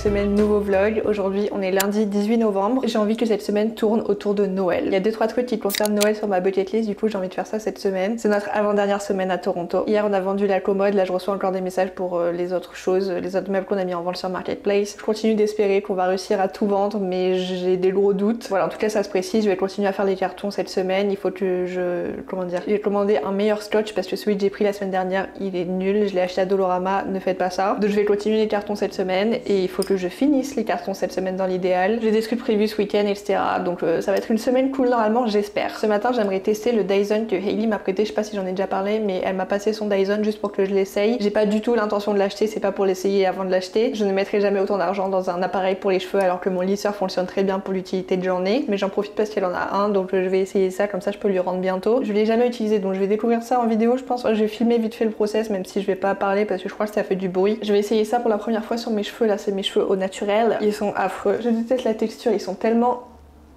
semaine, nouveau vlog. Aujourd'hui on est lundi 18 novembre. J'ai envie que cette semaine tourne autour de Noël. Il y a 2-3 trucs qui concernent Noël sur ma bucket list, du coup j'ai envie de faire ça cette semaine. C'est notre avant-dernière semaine à Toronto. Hier on a vendu la commode, là je reçois encore des messages pour les autres choses, les autres meubles qu'on a mis en vente sur Marketplace. Je continue d'espérer qu'on va réussir à tout vendre, mais j'ai des gros doutes. Voilà, en tout cas ça se précise, je vais continuer à faire les cartons cette semaine. Il faut que j'ai commandé un meilleur scotch parce que celui que j'ai pris la semaine dernière il est nul, je l'ai acheté à Dolorama, ne faites pas ça. Donc je vais continuer les cartons cette semaine et il faut que je finisse les cartons cette semaine dans l'idéal. J'ai des trucs prévus ce week-end, etc. Donc ça va être une semaine cool normalement, j'espère. Ce matin j'aimerais tester le Dyson que Hailey m'a prêté, je sais pas si j'en ai déjà parlé, mais elle m'a passé son Dyson juste pour que je l'essaye. J'ai pas du tout l'intention de l'acheter, c'est pas pour l'essayer avant de l'acheter. Je ne mettrai jamais autant d'argent dans un appareil pour les cheveux alors que mon lisseur fonctionne très bien pour l'utilité de journée. Mais j'en profite parce qu'elle en a un, donc je vais essayer ça, comme ça je peux lui rendre bientôt. Je l'ai jamais utilisé, donc je vais découvrir ça en vidéo, je pense. Je vais filmer vite fait le process, même si je vais pas parler parce que je crois que ça fait du bruit. Je vais essayer ça pour la première fois sur mes cheveux, là c'est mes cheveux au naturel. Ils sont affreux. Je déteste la texture, ils sont tellement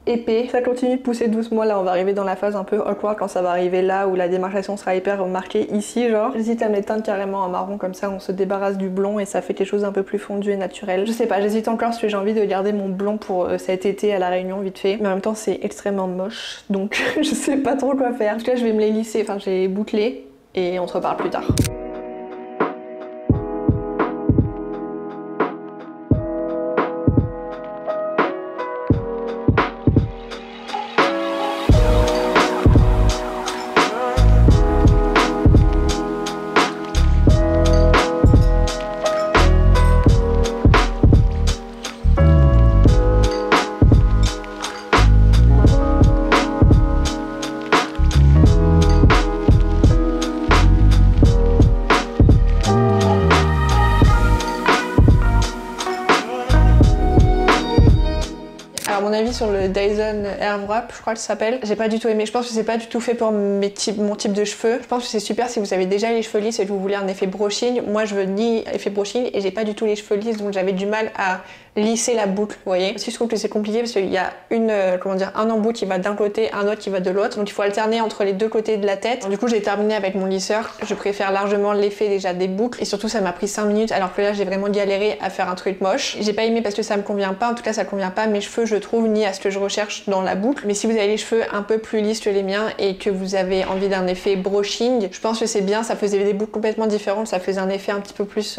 épais. Ça continue de pousser doucement, là on va arriver dans la phase un peu awkward quand ça va arriver là où la démarcation sera hyper marquée ici genre. J'hésite à m'éteindre carrément en marron comme ça on se débarrasse du blond et ça fait quelque chose d'un peu plus fondu et naturel. Je sais pas, j'hésite encore parce que j'ai envie de garder mon blond pour cet été à la Réunion vite fait. Mais en même temps c'est extrêmement moche donc je sais pas trop quoi faire. En tout cas je vais me les lisser, enfin je vais les boucler et on se reparle plus tard. Alors mon avis sur le Dyson Airwrap, je crois que ça s'appelle, j'ai pas du tout aimé. Je pense que c'est pas du tout fait pour mon type de cheveux. Je pense que c'est super si vous avez déjà les cheveux lisses et que vous voulez un effet brushing. Moi je veux ni effet brushing et j'ai pas du tout les cheveux lisses, donc j'avais du mal à lisser la boucle, vous voyez. Aussi je trouve que c'est compliqué parce qu'il y a un embout qui va d'un côté, un autre qui va de l'autre, donc il faut alterner entre les deux côtés de la tête. Donc, du coup j'ai terminé avec mon lisseur, je préfère largement l'effet déjà des boucles et surtout ça m'a pris 5 minutes alors que là j'ai vraiment galéré à faire un truc moche. J'ai pas aimé parce que ça me convient pas, en tout cas ça convient pas à mes cheveux je trouve, ni à ce que je recherche dans la boucle. Mais si vous avez les cheveux un peu plus lisses que les miens et que vous avez envie d'un effet brushing, je pense que c'est bien, ça faisait des boucles complètement différentes, ça faisait un effet un petit peu plus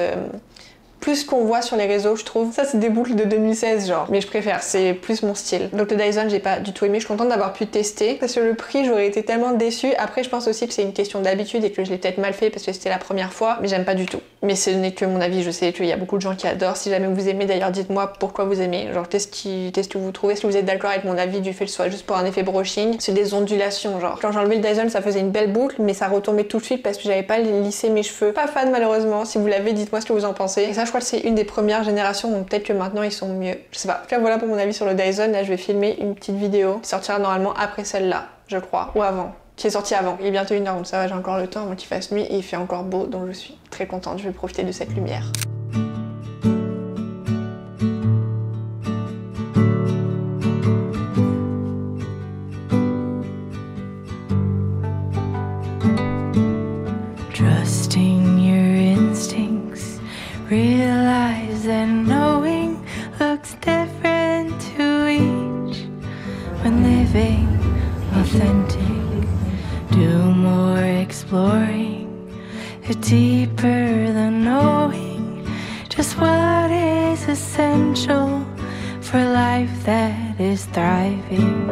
qu'on voit sur les réseaux je trouve. Ça c'est des boucles de 2016 genre, mais je préfère, c'est plus mon style. Donc le Dyson j'ai pas du tout aimé, je suis contente d'avoir pu tester parce que le prix j'aurais été tellement déçue. Après je pense aussi que c'est une question d'habitude et que je l'ai peut-être mal fait parce que c'était la première fois, mais j'aime pas du tout. Mais ce n'est que mon avis, je sais qu'il y a beaucoup de gens qui adorent. Si jamais vous aimez d'ailleurs dites-moi pourquoi vous aimez, genre qu'est-ce que vous trouvez, est-ce que vous êtes d'accord avec mon avis du fait que ce soit juste pour un effet brushing. C'est des ondulations genre. Quand j'ai enlevé le Dyson ça faisait une belle boucle mais ça retombait tout de suite parce que j'avais pas lissé mes cheveux. Pas fan malheureusement, si vous l'avez dites-moi ce que vous en pensez. Et ça je crois que c'est une des premières générations donc peut-être que maintenant ils sont mieux. Je sais pas. En tout cas voilà pour mon avis sur le Dyson. Là je vais filmer une petite vidéo qui sortira normalement après celle-là, je crois, ou avant. Qui est sorti avant. Il est bientôt 1h donc ça va, j'ai encore le temps avant qu'il fasse nuit et il fait encore beau donc je suis très contente, je vais profiter de cette lumière. Trusting your instincts, realize that knowing looks different to each. When living authentic, do more exploring, deeper than knowing just what is essential for life that is thriving.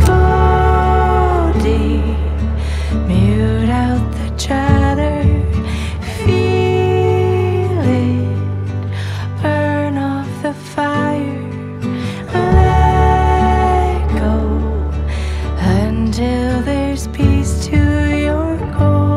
Go deep, mute out the chatter, feel it, burn off the fire, let go until there's peace to your goal.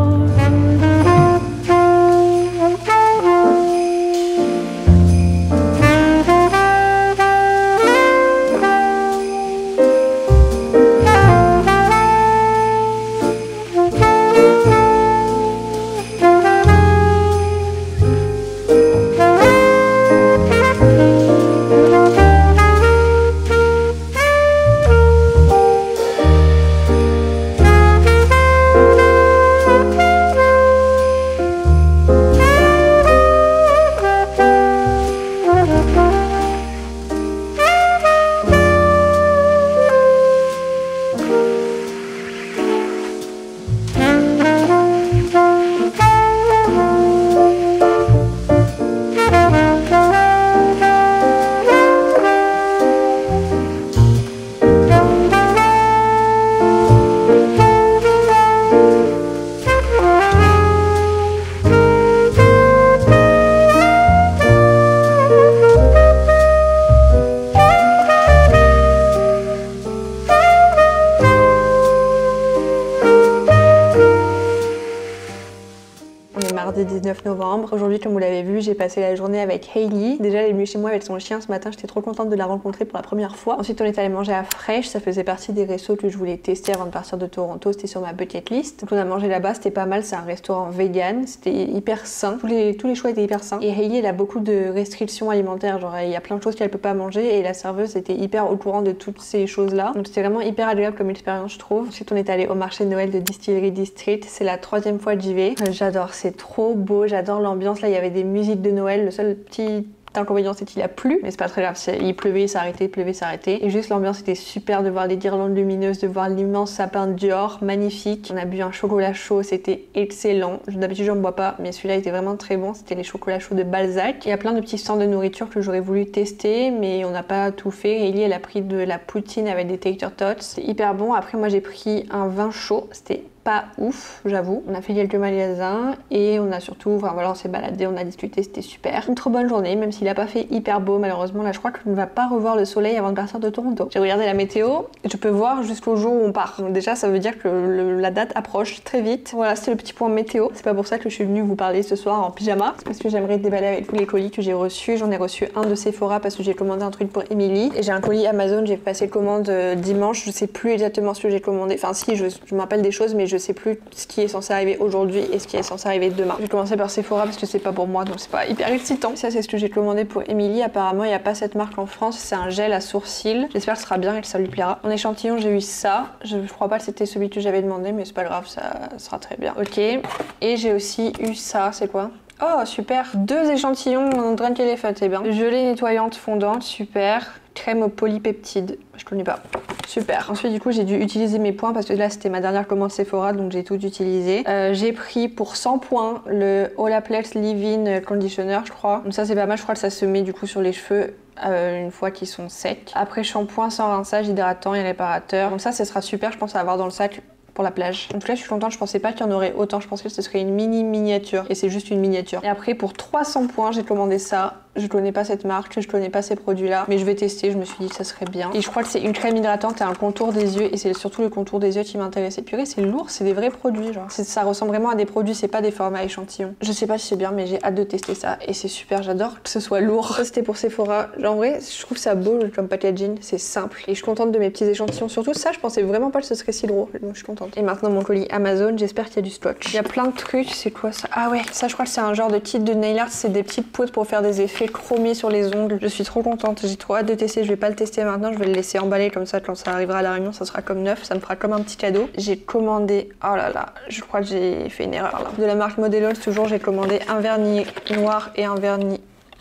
19 novembre. Aujourd'hui, comme vous l'avez vu, j'ai passé la journée avec Hailey. Déjà, elle est venue chez moi avec son chien ce matin, j'étais trop contente de la rencontrer pour la première fois. Ensuite, on est allé manger à Fresh, ça faisait partie des restos que je voulais tester avant de partir de Toronto, c'était sur ma bucket list. Donc on a mangé là-bas, c'était pas mal, c'est un restaurant vegan, c'était hyper sain, tous les choix étaient hyper sains. Et Hailey, elle a beaucoup de restrictions alimentaires, genre il y a plein de choses qu'elle peut pas manger et la serveuse était hyper au courant de toutes ces choses-là. Donc c'était vraiment hyper agréable comme expérience, je trouve. Ensuite, on est allé au marché de Noël de Distillery District, c'est la 3e fois que j'y vais. J'adore, c'est trop beau, j'adore l'ambiance. Là, il y avait des musiques de Noël, le seul petit l'inconvénient c'est qu'il a plu, mais c'est pas très grave, il pleuvait, il s'est arrêté, il pleuvait, il s'est arrêté. Et juste l'ambiance était super, de voir les guirlandes lumineuses, de voir l'immense sapin Dior, magnifique. On a bu un chocolat chaud, c'était excellent. D'habitude j'en bois pas, mais celui-là était vraiment très bon, c'était les chocolats chauds de Balzac. Il y a plein de petits stands de nourriture que j'aurais voulu tester, mais on n'a pas tout fait. Hailey, elle a pris de la poutine avec des tater tots, c'est hyper bon. Après moi j'ai pris un vin chaud, c'était pas ouf, j'avoue. On a fait quelques magasins et on a surtout, enfin voilà, on s'est baladé, on a discuté, c'était super. Une trop bonne journée, même s'il a pas fait hyper beau malheureusement. Là, je crois que je ne vais pas revoir le soleil avant de partir de Toronto. J'ai regardé la météo, je peux voir jusqu'au jour où on part. Donc déjà, ça veut dire que la date approche très vite. Voilà, c'était le petit point météo. C'est pas pour ça que je suis venue vous parler ce soir en pyjama, parce que j'aimerais déballer avec tous les colis que j'ai reçus. J'en ai reçu un de Sephora parce que j'ai commandé un truc pour Emily. Et j'ai un colis Amazon, j'ai passé commande dimanche. Je sais plus exactement ce que j'ai commandé. Enfin si, je me rappelle des choses, mais je sais plus ce qui est censé arriver aujourd'hui et ce qui est censé arriver demain. Je vais commencer par Sephora parce que c'est pas pour moi, donc c'est pas hyper excitant. Ça, c'est ce que j'ai commandé pour Emily. Apparemment, il n'y a pas cette marque en France. C'est un gel à sourcils. J'espère que ce sera bien et que ça lui plaira. En échantillon, j'ai eu ça. Je crois pas que c'était celui que j'avais demandé, mais c'est pas grave, ça sera très bien. Ok. Et j'ai aussi eu ça. C'est quoi? Oh, super. 2 échantillons en Drunk Elephant, c'est bien. Gelée nettoyante fondante, super. Crème aux polypeptides, je connais pas. Super. Ensuite, du coup, j'ai dû utiliser mes points parce que là, c'était ma dernière commande Sephora, donc j'ai tout utilisé. J'ai pris pour 100 points le Olaplex Leave-In Conditioner, je crois. Donc ça, c'est pas mal. Je crois que ça se met du coup sur les cheveux une fois qu'ils sont secs. Après, shampoing sans rinçage, hydratant et réparateur. Donc ça, ce sera super, je pense, à avoir dans le sac pour la plage. En tout cas, je suis contente, je pensais pas qu'il y en aurait autant, je pensais que ce serait une miniature et c'est juste une miniature. Et après, pour 300 points, j'ai commandé ça. Je connais pas cette marque, je connais pas ces produits-là, mais je vais tester, je me suis dit que ça serait bien. Et je crois que c'est une crème hydratante et un contour des yeux, et c'est surtout le contour des yeux qui m'intéressait. Purée, c'est lourd, c'est des vrais produits, genre. Ça ressemble vraiment à des produits, c'est pas des formats échantillons. Je sais pas si c'est bien, mais j'ai hâte de tester ça, et c'est super, j'adore que ce soit lourd. Ça, c'était pour Sephora. En vrai, je trouve ça beau comme packaging, c'est simple, et je suis contente de mes petits échantillons. Surtout ça, je pensais vraiment pas que ce serait si lourd, donc je suis contente. Et maintenant, mon colis Amazon, j'espère qu'il y a du scotch. Il y a plein de trucs, c'est quoi ça? Ah ouais, ça, je crois que c'est un genre de kit de nail art, c'est des petites poudres pour faire des effets chromés sur les ongles. Je suis trop contente, j'ai trop hâte de tester. Je vais pas le tester maintenant, je vais le laisser emballer comme ça quand ça arrivera à la réunion, ça sera comme neuf, ça me fera comme un petit cadeau. J'ai commandé, oh là là, je crois que j'ai fait une erreur là. De la marque Modelones, toujours, j'ai commandé un vernis noir et un vernis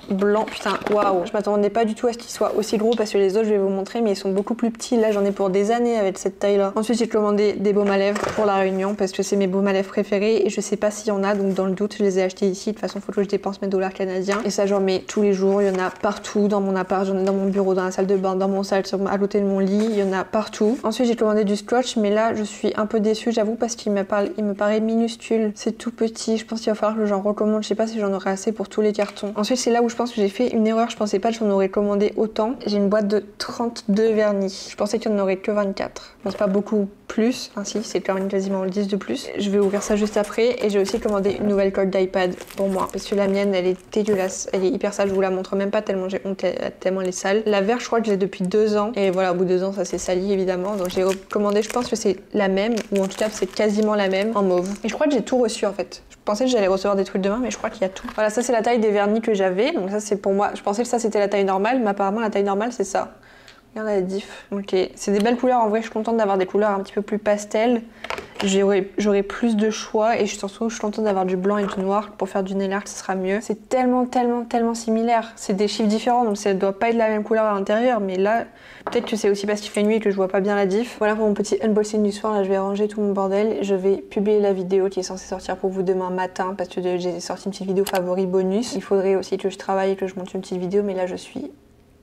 blanc. Putain, waouh, je m'attendais pas du tout à ce qu'ils soient aussi gros parce que les autres, je vais vous montrer, mais ils sont beaucoup plus petits. Là, j'en ai pour des années avec cette taille-là. Ensuite, j'ai commandé des baumes à lèvres pour la réunion parce que c'est mes baumes à lèvres préférés et je sais pas s'il y en a, donc dans le doute, je les ai achetés ici. De toute façon, faut que je dépense mes dollars canadiens. Et ça, j'en mets tous les jours. Il y en a partout dans mon appart, j'en ai dans mon bureau, dans la salle de bain, dans mon salle, à côté de mon lit. Il y en a partout. Ensuite, j'ai commandé du scotch, mais là, je suis un peu déçue, j'avoue, parce qu'il me paraît minuscule. C'est tout petit. Je pense qu'il va falloir que j'en recommande. Je sais pas si j'en aurai assez pour tous les cartons. Ensuite, c'est là où je pense que j'ai fait une erreur, je pensais pas que j'en aurais commandé autant. J'ai une boîte de 32 vernis. Je pensais qu'il n'y en aurait que 24. Bon, c'est pas beaucoup plus, ainsi, c'est quand même quasiment 10 de plus. Je vais ouvrir ça juste après et j'ai aussi commandé une nouvelle colle d'iPad pour moi parce que la mienne, elle est dégueulasse. Elle est hyper sale, je vous la montre même pas tellement j'ai honte, tellement elle est sale. La verte, je crois que j'ai depuis 2 ans et voilà, au bout de 2 ans, ça s'est sali évidemment. Donc j'ai commandé, je pense que c'est la même ou en tout cas, c'est quasiment la même en mauve. Et je crois que j'ai tout reçu en fait. Je pensais que j'allais recevoir des trucs demain, mais je crois qu'il y a tout. Voilà, ça c'est la taille des vernis que j'avais. Donc ça c'est pour moi. Je pensais que ça c'était la taille normale, mais apparemment la taille normale c'est ça. Regarde la diff. Ok, c'est des belles couleurs. En vrai, je suis contente d'avoir des couleurs un petit peu plus pastel. J'aurai plus de choix et surtout je suis contente d'avoir du blanc et du noir pour faire du nail art, ce sera mieux. C'est tellement similaire. C'est des chiffres différents, donc ça doit pas être la même couleur à l'intérieur, mais là, peut-être que c'est aussi parce qu'il fait nuit et que je vois pas bien la diff. Voilà pour mon petit unboxing du soir. Là, je vais ranger tout mon bordel. Je vais publier la vidéo qui est censée sortir pour vous demain matin parce que j'ai sorti une petite vidéo favori bonus. Il faudrait aussi que je travaille et que je monte une petite vidéo, mais là, je suis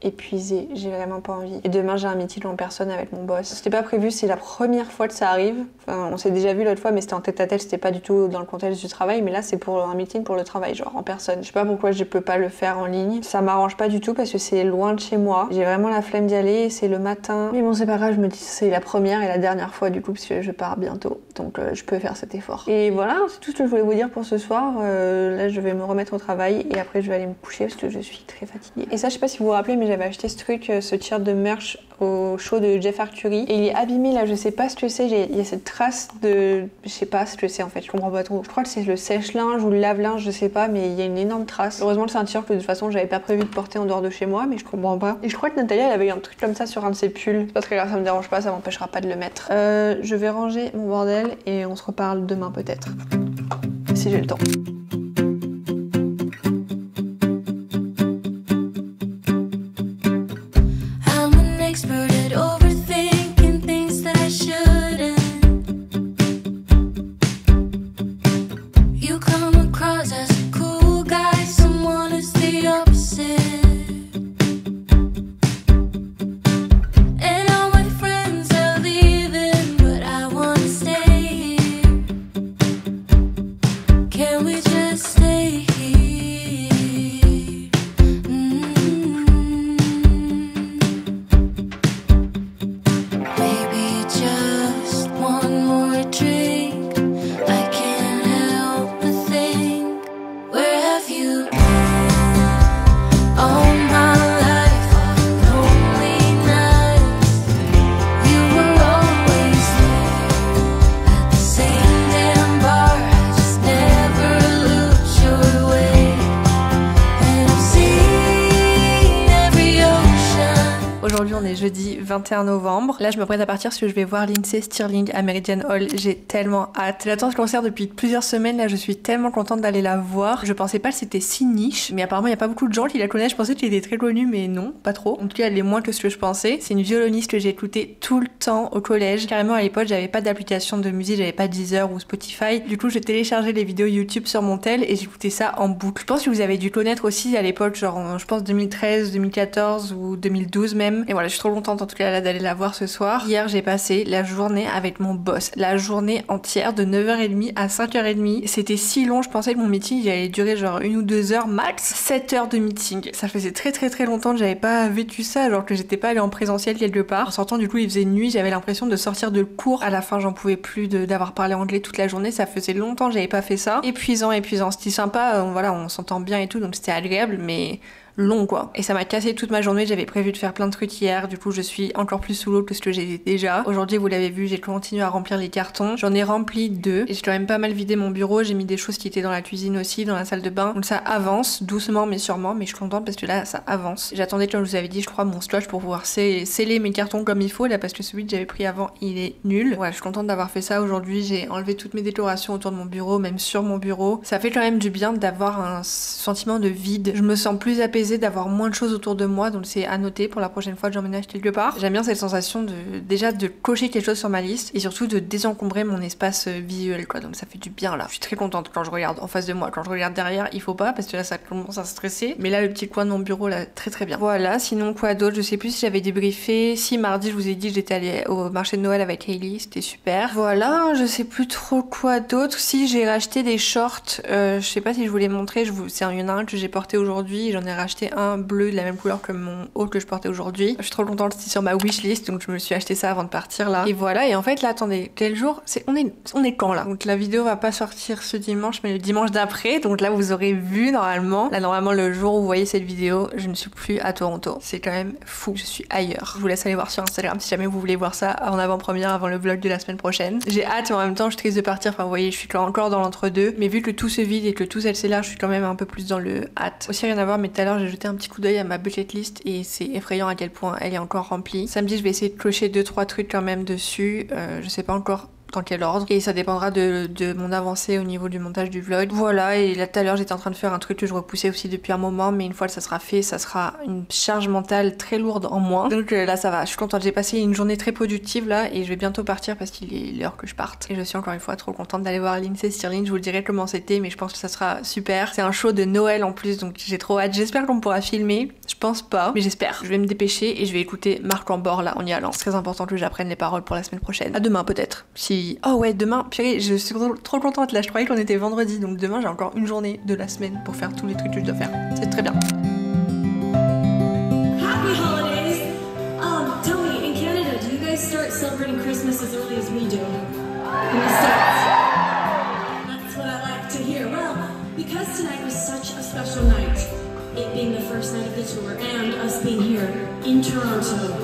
épuisée, j'ai vraiment pas envie. Et demain j'ai un meeting en personne avec mon boss. C'était pas prévu, c'est la première fois que ça arrive. Enfin, on s'est déjà vu l'autre fois, mais c'était en tête à tête, c'était pas du tout dans le contexte du travail. Mais là c'est pour un meeting pour le travail, genre en personne. Je sais pas pourquoi je peux pas le faire en ligne. Ça m'arrange pas du tout parce que c'est loin de chez moi. J'ai vraiment la flemme d'y aller, c'est le matin. Mais bon c'est pas grave, je me dis c'est la première et la dernière fois du coup parce que je pars bientôt. Donc je peux faire cet effort. Et voilà, c'est tout ce que je voulais vous dire pour ce soir. Là je vais me remettre au travail et après je vais aller me coucher parce que je suis très fatiguée. Et ça je sais pas si vous vous rappelez, mais j'avais acheté ce truc, ce t-shirt de merch au show de Jeff Arcuri et il est abîmé là, je sais pas ce que c'est, il y a cette trace de... je sais pas ce que c'est en fait, je comprends pas trop. Je crois que c'est le sèche-linge ou le lave-linge, je sais pas, mais il y a une énorme trace. Heureusement que c'est un t-shirt que de toute façon j'avais pas prévu de porter en dehors de chez moi, mais je comprends pas. Et je crois que Natalia elle avait eu un truc comme ça sur un de ses pulls. C'est pas très grave, ça me dérange pas, ça m'empêchera pas de le mettre. Je vais ranger mon bordel et on se reparle demain peut-être. Si j'ai le temps. Expert at overthinking things that I shouldn't. You come across as a cool guy, someone who's the opposite. And all my friends are leaving, but I wanna stay here. Can we just stay here? Aujourd'hui on est jeudi 21 novembre. Là je me prête à partir parce que je vais voir Lindsey Stirling à Meridian Hall. J'ai tellement hâte. J'attends ce concert depuis plusieurs semaines. Là je suis tellement contente d'aller la voir. Je pensais pas que c'était si niche, mais apparemment il y a pas beaucoup de gens qui la connaissent. Je pensais qu'elle était très connue, mais non, pas trop. En tout cas elle est moins que ce que je pensais. C'est une violoniste que j'ai écoutée tout le temps au collège. Carrément à l'époque j'avais pas d'application de musique, j'avais pas Deezer ou Spotify. Du coup j'ai téléchargé les vidéos YouTube sur mon tel et j'écoutais ça en boucle. Je pense que vous avez dû connaître aussi à l'époque, genre je pense 2013, 2014 ou 2012 même. Et voilà, je suis trop contente en tout cas là d'aller la voir ce soir. Hier j'ai passé la journée avec mon boss, la journée entière de 9h30 à 5h30. C'était si long, je pensais que mon meeting il allait durer genre 1 ou 2 heures max. 7 heures de meeting. Ça faisait très longtemps que j'avais pas vécu ça, alors que j'étais pas allée en présentiel quelque part. En sortant du coup il faisait nuit, j'avais l'impression de sortir de cours. À la fin j'en pouvais plus d'avoir parlé anglais toute la journée, ça faisait longtemps que j'avais pas fait ça. Épuisant. C'était sympa, voilà, on s'entend bien et tout, donc c'était agréable, mais long quoi. Et ça m'a cassé toute ma journée, j'avais prévu de faire plein de trucs hier, du coup je suis encore plus sous l'eau que ce que j'ai déjà. Aujourd'hui vous l'avez vu, j'ai continué à remplir les cartons, j'en ai rempli 2 et j'ai quand même pas mal vidé mon bureau, j'ai mis des choses qui étaient dans la cuisine aussi, dans la salle de bain, donc ça avance, doucement mais sûrement, mais je suis contente parce que là ça avance. J'attendais comme je vous avais dit je crois mon scotch pour pouvoir sceller mes cartons comme il faut là parce que celui que j'avais pris avant il est nul. Ouais, je suis contente d'avoir fait ça aujourd'hui, j'ai enlevé toutes mes décorations autour de mon bureau, même sur mon bureau. Ça fait quand même du bien d'avoir un sentiment de vide, je me sens plus apaisée, d'avoir moins de choses autour de moi, donc c'est à noter pour la prochaine fois que j'emménage quelque part. J'aime bien cette sensation déjà de cocher quelque chose sur ma liste et surtout de désencombrer mon espace visuel quoi, donc ça fait du bien là. Je suis très contente quand je regarde en face de moi, quand je regarde derrière il faut pas parce que là ça commence à stresser, mais là le petit coin de mon bureau là très bien. Voilà, sinon quoi d'autre, je sais plus si j'avais débriefé, si mardi je vous ai dit que j'étais allée au marché de Noël avec Hailey, c'était super. Voilà, je sais plus trop quoi d'autre, si j'ai racheté des shorts, je sais pas si je vous les montrer, il y en a un que j'ai porté aujourd'hui, j'en ai racheté un bleu de la même couleur que mon haut que je portais aujourd'hui. Je suis trop contente, c'était sur ma wishlist donc je me suis acheté ça avant de partir là. Et voilà, et en fait là attendez, quel jour on est quand là? Donc la vidéo va pas sortir ce dimanche mais le dimanche d'après, donc là vous aurez vu normalement. Là normalement le jour où vous voyez cette vidéo, je ne suis plus à Toronto. C'est quand même fou, je suis ailleurs. Je vous laisse aller voir sur Instagram si jamais vous voulez voir ça en avant-première avant le vlog de la semaine prochaine. J'ai hâte mais en même temps je suis triste de partir, enfin vous voyez je suis encore dans l'entre-deux. Mais vu que tout se vide et que tout s'accélère, je suis quand même un peu plus dans le hâte. Aussi rien à voir mais tout à l'heure j'ai jeté un petit coup d'œil à ma bucket list et c'est effrayant à quel point elle est encore remplie. Samedi je vais essayer de cocher 2-3 trucs quand même dessus, je sais pas encore dans quel ordre. Et ça dépendra de mon avancée au niveau du montage du vlog. Voilà, et là tout à l'heure j'étais en train de faire un truc que je repoussais aussi depuis un moment, mais une fois que ça sera fait, ça sera une charge mentale très lourde en moins. Donc là ça va, je suis contente, j'ai passé une journée très productive là et je vais bientôt partir parce qu'il est l'heure que je parte. Et je suis encore une fois trop contente d'aller voir Lindsey Stirling, je vous le dirai comment c'était, mais je pense que ça sera super. C'est un show de Noël en plus, donc j'ai trop hâte. J'espère qu'on pourra filmer, je pense pas, mais j'espère. Je vais me dépêcher et je vais écouter Marc Lambord là en y allant. C'est très important que j'apprenne les paroles pour la semaine prochaine. À demain peut-être. Si... Oh ouais, demain, purée, je suis trop contente là, je croyais qu'on était vendredi, donc demain j'ai encore une journée de la semaine pour faire tous les trucs que je dois faire. C'est très bien. Happy holidays! Tell me, in Canada, do you guys start celebrating Christmas as early as we do? In the States? That's what I like to hear. Well, because tonight was such a special night, it being the first night of the tour and us being here in Toronto,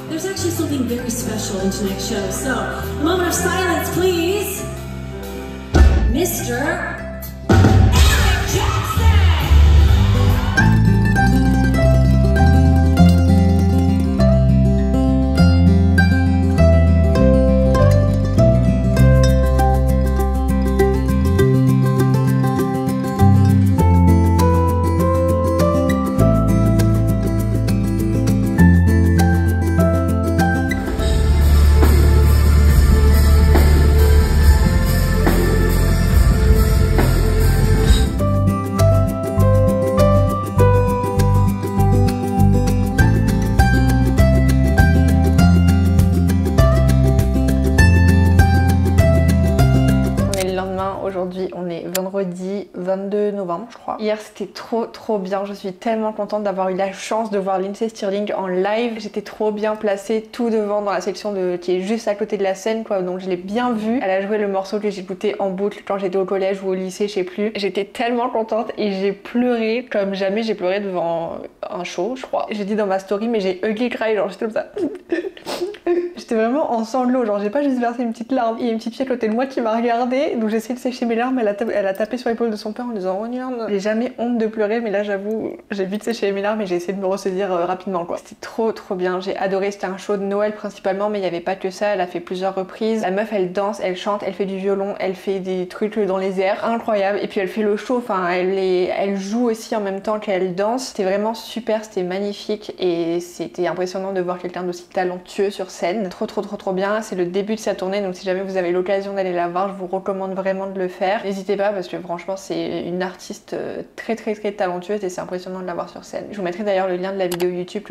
there's actually something very special in tonight's show. So, a moment of silence, please. Mr. Eric Jackson! Aujourd'hui on est vendredi 22 novembre je crois. Hier c'était trop bien, je suis tellement contente d'avoir eu la chance de voir Lindsey Stirling en live. J'étais trop bien placée tout devant dans la section qui est juste à côté de la scène quoi, donc je l'ai bien vue. Elle a joué le morceau que j'écoutais en boucle quand j'étais au collège ou au lycée, je sais plus. J'étais tellement contente et j'ai pleuré comme jamais j'ai pleuré devant un show je crois. J'ai dit dans ma story mais j'ai ugly cry, genre j'étais comme ça. J'étais vraiment en sanglots, genre j'ai pas juste versé une petite larme. Il y a une petite fille à côté de moi qui m'a regardée, donc j'ai essayé de sécher mes larmes, elle a tapé sur l'épaule de son père en disant oh regarde. J'ai jamais honte de pleurer, mais là j'avoue, j'ai vite séché mes larmes et j'ai essayé de me ressaisir rapidement quoi. C'était trop bien, j'ai adoré, c'était un show de Noël principalement, mais il y avait pas que ça, elle a fait plusieurs reprises. La meuf elle danse, elle chante, elle fait du violon, elle fait des trucs dans les airs, incroyable. Et puis elle fait le show, enfin elle joue aussi en même temps qu'elle danse. C'était vraiment super, c'était magnifique et c'était impressionnant de voir quelqu'un d'aussi talentueux sur scène. Trop bien, c'est le début de sa tournée, donc si jamais vous avez l'occasion d'aller la voir, je vous recommande vraiment de le faire. N'hésitez pas parce que franchement c'est une artiste très talentueuse et c'est impressionnant de la voir sur scène. Je vous mettrai d'ailleurs le lien de la vidéo YouTube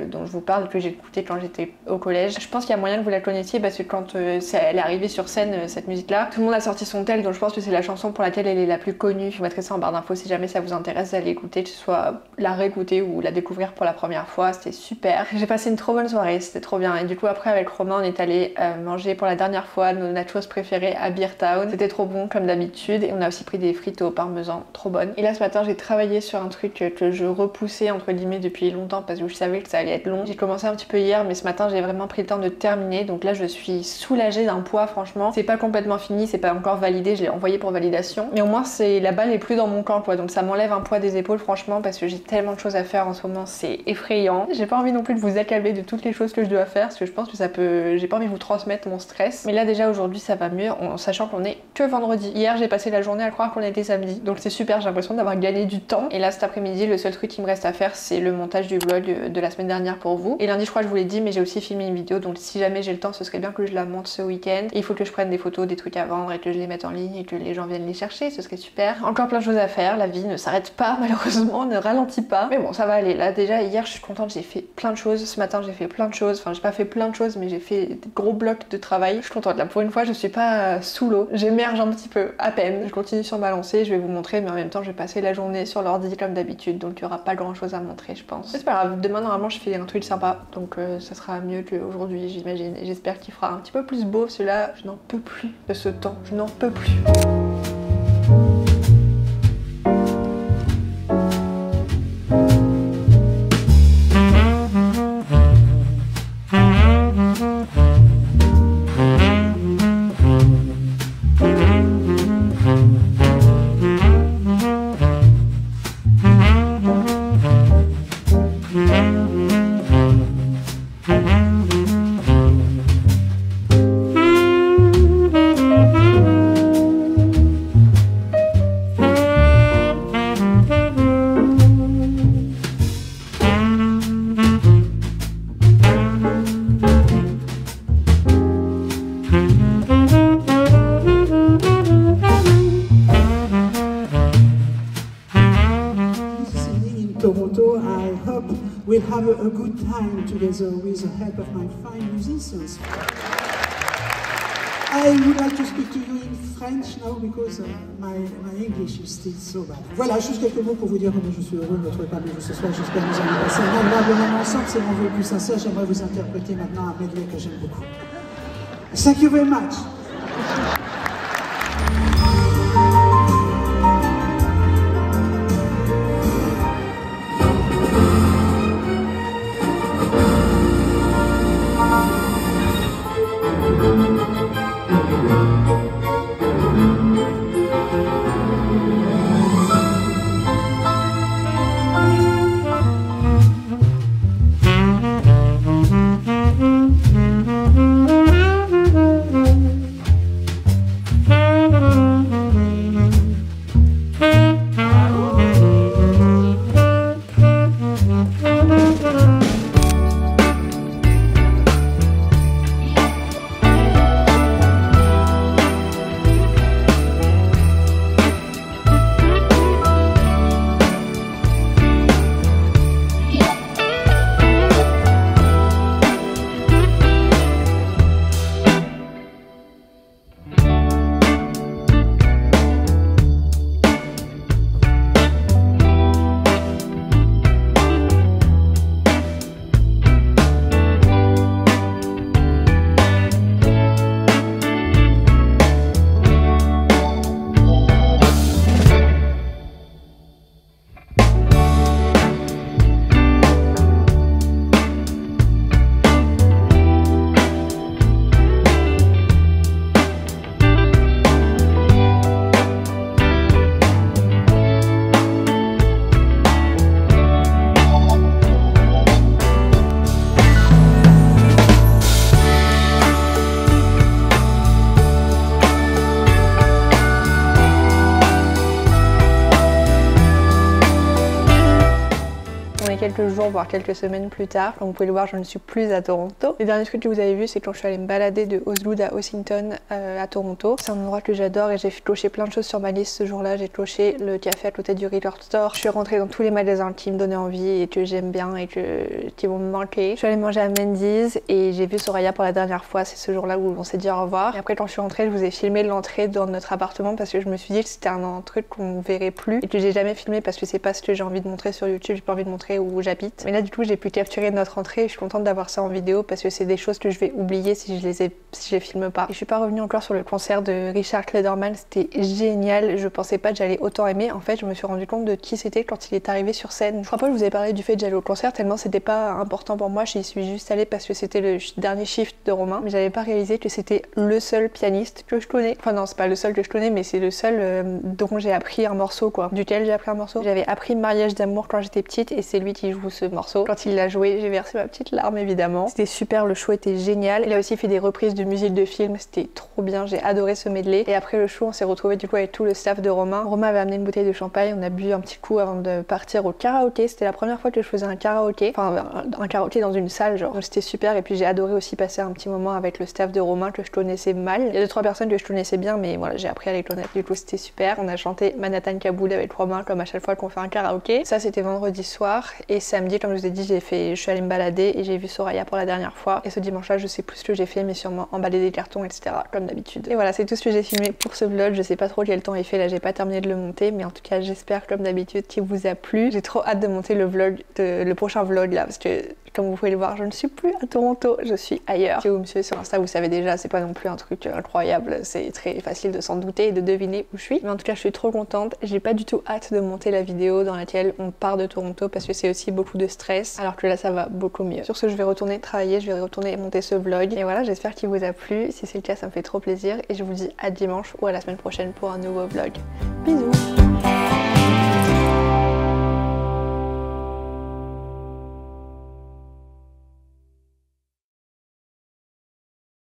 dont je vous parle, que j'ai écouté quand j'étais au collège. Je pense qu'il y a moyen que vous la connaissiez parce que quand elle est arrivée sur scène, cette musique là, tout le monde a sorti son tel, donc je pense que c'est la chanson pour laquelle elle est la plus connue. Je vous mettrai ça en barre d'infos si jamais ça vous intéresse d'aller écouter, que ce soit la réécouter ou la découvrir pour la première fois. C'était super. J'ai passé une trop bonne soirée, c'était trop bien. Et du coup après avec Romain on est allé manger pour la dernière fois nos nachos préférés à Beer Town. C'était trop bon comme d'habitude et on a aussi pris des frites au parmesan, trop bonnes. Et là ce matin j'ai travaillé sur un truc que je repoussais entre guillemets depuis longtemps parce que je savais que ça allait être long. J'ai commencé un petit peu hier mais ce matin j'ai vraiment pris le temps de terminer, donc là je suis soulagée d'un poids franchement. C'est pas complètement fini, c'est pas encore validé, je l'ai envoyé pour validation, mais au moins c'est la balle est plus dans mon camp quoi, donc ça m'enlève un poids des épaules franchement parce que j'ai tellement de choses à faire en ce moment, c'est effrayant. J'ai pas envie non plus de vous accabler de toutes les choses que je dois faire parce que je pense que ça peut... j'ai pas envie de vous transmettre mon stress, mais là déjà aujourd'hui ça va mieux en sachant qu'on est que vendredi. Hier j'ai passé la journée à croire qu'on était samedi, donc c'est super, j'ai l'impression d'avoir gagné du temps. Et là cet après-midi le seul truc qui me reste à faire c'est le montage du vlog de la semaine dernière pour vous. Et lundi je crois que je vous l'ai dit mais j'ai aussi filmé une vidéo, donc si jamais j'ai le temps ce serait bien que je la monte ce week-end. Il faut que je prenne des photos des trucs à vendre et que je les mette en ligne et que les gens viennent les chercher, ce serait super. Encore plein de choses à faire, la vie ne s'arrête pas malheureusement, ne ralentit pas, mais bon ça va aller. Là déjà hier je suis contente, j'ai fait plein de choses, ce matin j'ai fait plein de choses, enfin j'ai pas fait plein de choses mais j'ai fait des gros blocs de travail. Je suis contente, là pour une fois je suis pas sous l'eau, j'émerge un petit peu à peine, je continue sur ma lancée, je vais vous montrer, mais en même temps je vais passer la journée sur l'ordi comme d'habitude, donc il y aura pas grand chose à montrer je pense. C'est pas grave, demain normalement je fais un truc sympa, donc ça sera mieux qu'aujourd'hui j'imagine, et j'espère qu'il fera un petit peu plus beau, parce que là je n'en peux plus de ce temps, je n'en peux plus. have a good time together with the help of my fine musicians. I would like to speak to you in French now because my English is still so bad. Voilà, juste quelques mots pour vous dire comment je suis heureux de me retrouver parmi vous ce soir. J'espère que nous allons passer un agréable moment ensemble. C'est mon vœu le plus sincère. J'aimerais vous interpréter maintenant un medley que j'aime beaucoup. Thank you very much. Quelques jours, voire quelques semaines plus tard. Comme vous pouvez le voir, je ne suis plus à Toronto. Le dernier truc que vous avez vu, c'est quand je suis allée me balader de Osgood à Ossington à Toronto. C'est un endroit que j'adore et j'ai cloché plein de choses sur ma liste ce jour-là. J'ai cloché le café à côté du Record Store. Je suis rentrée dans tous les magasins qui me donnaient envie et que j'aime bien et qui vont me manquer. Je suis allée manger à Mendy's et j'ai vu Soraya pour la dernière fois. C'est ce jour-là où on s'est dit au revoir. Et après, quand je suis rentrée, je vous ai filmé l'entrée dans notre appartement parce que je me suis dit que c'était un truc qu'on verrait plus et que j'ai jamais filmé parce que c'est pas ce que j'ai envie de montrer sur YouTube. J'ai pas envie de montrer où j'habite. Mais là, du coup, j'ai pu capturer notre entrée et je suis contente d'avoir ça en vidéo parce que c'est des choses que je vais oublier si je les filme pas. Et je suis pas revenue encore sur le concert de Richard Clayderman. C'était génial. Je pensais pas que j'allais autant aimer. En fait, je me suis rendu compte de qui c'était quand il est arrivé sur scène. Je crois pas que je vous ai parlé du fait que j'allais au concert tellement c'était pas important pour moi. J'y suis juste allée parce que c'était le dernier shift de Romain. Mais j'avais pas réalisé que c'était le seul pianiste que je connais. Enfin non, c'est pas le seul que je connais, mais c'est le seul dont j'ai appris un morceau quoi. Duquel j'ai appris un morceau. J'avais appris Mariage d'amour quand j'étais petite et c'est lui qui joue ce morceau. Quand il l'a joué, j'ai versé ma petite larme évidemment. C'était super, le show était génial. Il a aussi fait des reprises de musique de film, c'était trop bien, j'ai adoré ce medley. Et après le show, on s'est retrouvés du coup avec tout le staff de Romain. Romain avait amené une bouteille de champagne, on a bu un petit coup avant de partir au karaoké. C'était la première fois que je faisais un karaoké, enfin un karaoké dans une salle genre. C'était super et puis j'ai adoré aussi passer un petit moment avec le staff de Romain que je connaissais mal. Il y a 2-3 personnes que je connaissais bien mais voilà, j'ai appris à les connaître. Du coup c'était super. On a chanté Manhattan Kaboul avec Romain comme à chaque fois qu'on fait un karaoké. Ça c'était vendredi soir et samedi comme je vous ai dit, je suis allée me balader et j'ai vu Soraya pour la dernière fois. Et ce dimanche-là, je sais plus ce que j'ai fait, mais sûrement emballer des cartons, etc. comme d'habitude. Et voilà, c'est tout ce que j'ai filmé pour ce vlog. Je sais pas trop quel temps il fait, là j'ai pas terminé de le monter, mais en tout cas j'espère comme d'habitude qu'il vous a plu. J'ai trop hâte de monter le prochain vlog là, parce que comme vous pouvez le voir, je ne suis plus à Toronto, je suis ailleurs. Si vous me suivez sur Insta, vous savez déjà, c'est pas non plus un truc incroyable, c'est très facile de s'en douter et de deviner où je suis. Mais en tout cas, je suis trop contente. J'ai pas du tout hâte de monter la vidéo dans laquelle on part de Toronto parce que c'est aussi beaucoup de stress, alors que là ça va beaucoup mieux. Sur ce, je vais retourner travailler, je vais retourner monter ce vlog. Et voilà, j'espère qu'il vous a plu. Si c'est le cas, ça me fait trop plaisir et je vous dis à dimanche ou à la semaine prochaine pour un nouveau vlog. Bisous!